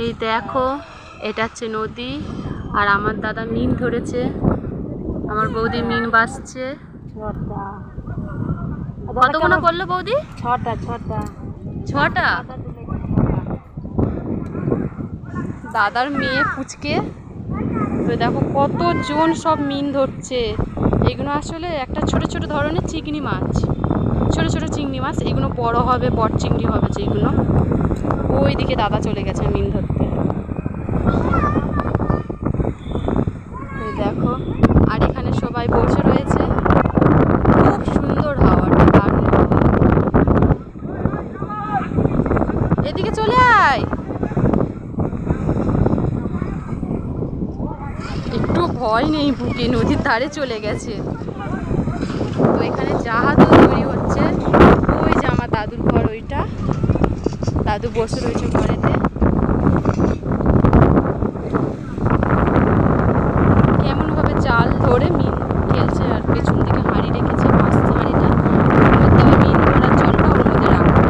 এই দেখো, এটা হচ্ছে নদী, আর আমার দাদা মিন ধরেছে, আমার বৌদি মিন বাসছে। কতগুলো পড়লো বৌদি? ছটা ছটা ছটা। দাদার মেয়ে পুচকে, তো দেখো কতজন সব মিন ধরছে। এগুলো আসলে একটা ছোট ছোট ধরনের চিংড়ি মাছ, ছোট ছোট চিংড়ি মাছ। এগুলো বড় হবে, বট চিংড়ি হবে যেগুলো। ওইদিকে দাদা চলে গেছে মিন ধরতে। এই দেখো, আর এখানে সবাই বসে রয়েছে। খুব সুন্দর হাওয়াটা, দারুণ হাওয়া। এদিকে চলে আয়। একটু ভয় নেই বুকে, নদীর ধারে চলে গেছে। তো এখানে জাহাজও তৈরি হচ্ছে। ওই যে আমার দাদুর ঘর, ওইটা দাদু বসে রয়েছে ঘরেতে। কেমন ভাবে জাল ধরে মিন খেলছে, আর পেছন দিকে হাঁড়ি রেখেছে, মাছ হাঁড়িটা। ওর মধ্যে আবার মিন ধরার জলটা ওর মধ্যে রাখা,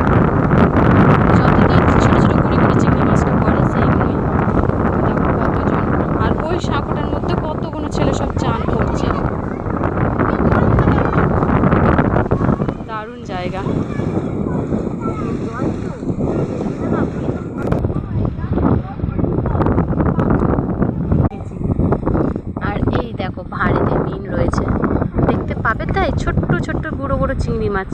যত ছোট ছোট কুড়ি কুড়ি চিংড়ি মাছটা পড়ে সেইগুলোই। দেখো কতজন, আর ওই সাঁকোটার মধ্যে কতগুলো ছেলে সব চান করছে। দারুণ জায়গা। আর এই দেখো ভাঁড়েতে মিন রয়েছে, দেখতে পাবে তাই ছোট্ট ছোট্ট গুঁড়ো গুঁড়ো চিংড়ি মাছ।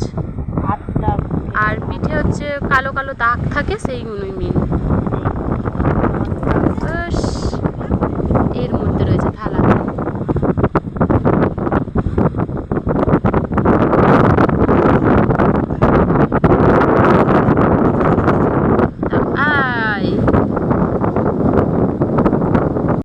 আর পিঠে হচ্ছে কালো কালো দাগ থাকে, সেইগুলোই মিন।